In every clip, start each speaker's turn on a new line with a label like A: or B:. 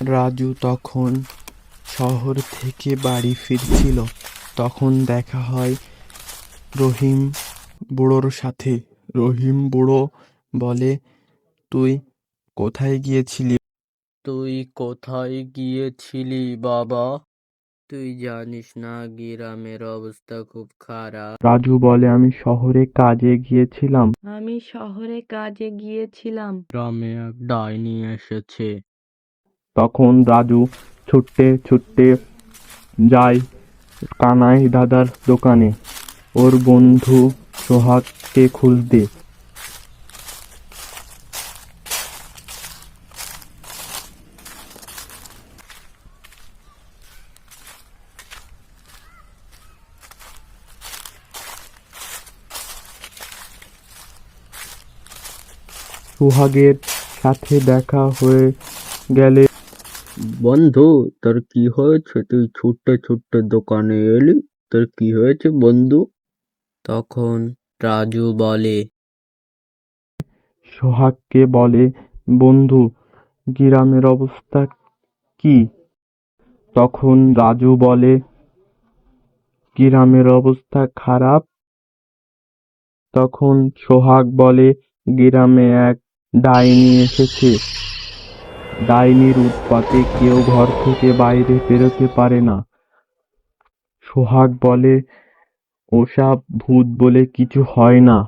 A: রাজু তখন শহর থেকে বাড়ি ফিরছিল। তখন দেখা হয় রহিম বুড়োর সাথে। রহিম বুড়ো বলে, তুই কোথায় গিয়েছিলি?
B: তুই কোথায় গিয়েছিলি বাবা? তুই জানিস না গ্রামের অবস্থা খুব খারাপ।
A: রাজু বলে, আমি শহরে কাজে গিয়েছিলাম।
B: গ্রামে এক ডাইনি এসেছে।
A: তখন রাজু ছুটতে ছুটতে যায় কানাই দাদার দোকানে ওর বন্ধু সোহাগকে খুঁজতে। সোহাগের সাথে দেখা হয়ে গেলে,
B: বন্ধু, তোর কি হয়েছে? তুই ছুটতে ছুটতে দোকানে এলি, তোর কি হয়েছে বন্ধু? তখন রাজু বলে,
A: সোহাগকে বলে, বন্ধু, গ্রামের অবস্থা কি? তখন রাজু বলে, গ্রামের অবস্থা খারাপ। তখন সোহাগ বলে, গ্রামে এক ডাইনি এসেছে। ডাইনির উৎপাতে কেউ ঘর থেকে বাইরে বেরোতে পারে না। সোহাগ বলে, ওসব ভূত বলে কিছু হয় না,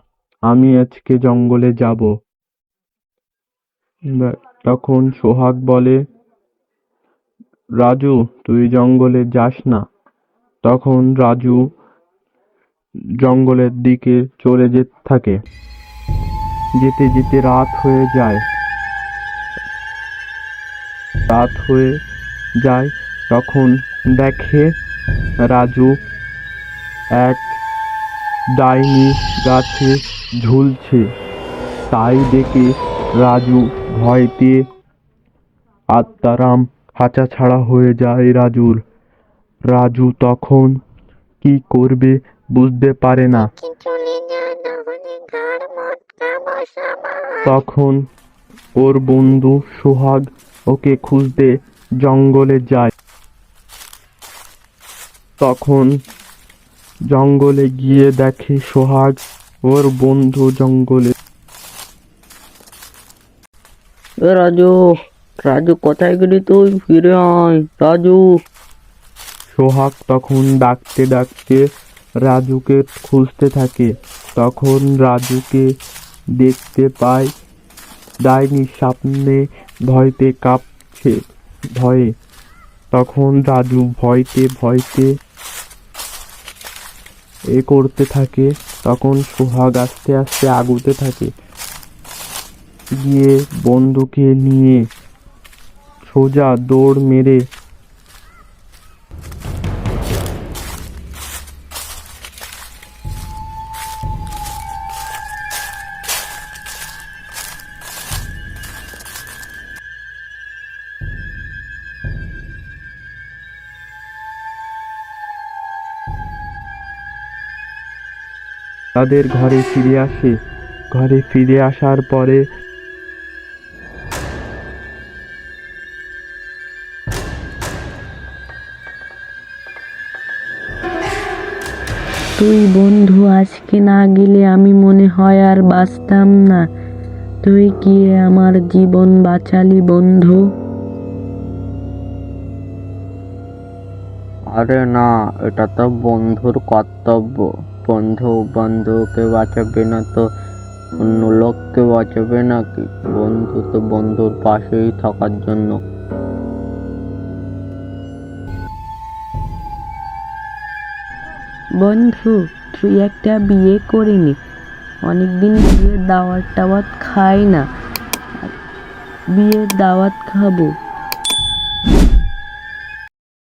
A: আমি আজকে জঙ্গলে যাব। তখন সোহাগ বলে, রাজু, তুই জঙ্গলে যাস না। তখন রাজু জঙ্গলের দিকে চলে যেতে থাকে। যেতে যেতে রাত হয়ে যায়। তখন দেখে রাজু এক ডাইনি গাছে ঝুলছে। তাই দেখে রাজু ভয়তে আত্মারাম খাঁচা ছাড়া হয়ে যায় রাজুর। রাজু তখন কি করবে বুঝতে পারে না। তখন ওর বন্ধু সোহাগ ওকে খুঁজতে জঙ্গলে যায়। তখন জঙ্গলে গিয়ে দেখে সোহাগ ওর বন্ধু জঙ্গলে।
B: রাজু, রাজু কোথায় গেলি তুই? ফিরে আয় রাজু।
A: সোহাগ তখন ডাকতে ডাকতে রাজুকে খুঁজতে থাকে। তখন রাজুকে দেখতে পায় ডাইনির সামনে ভয়তে কাঁপছে ভয়ে। তখন রাজু ভয়তে ভয়তে করতে থাকে। তখন সোহাগ আস্তে আস্তে আগুতে থাকে, গিয়ে বন্ধুকে নিয়ে সোজা দৌড় মেরে তাদের ঘরে ফিরে আসে। ঘরে ফিরে আসার পরে
C: তুই বন্ধু আজকে না গেলে আমি মনে হয় আর বাঁচতাম না। তুই গিয়ে আমার জীবন বাঁচালি বন্ধু।
B: আরে না, এটা তো বন্ধুর কর্তব্য। বন্ধু বন্ধুকে বাঁচাবে না তো অন্য লোককে বাঁচাবে নাকি? বন্ধু তো বন্ধুর পাশেই থাকার জন্য।
C: বন্ধু, তুই একটা বিয়ে করে নে। অনেকদিন বিয়ের দাওয়াত টাওয়াত খাই না, বিয়ের দাওয়াত খাবো।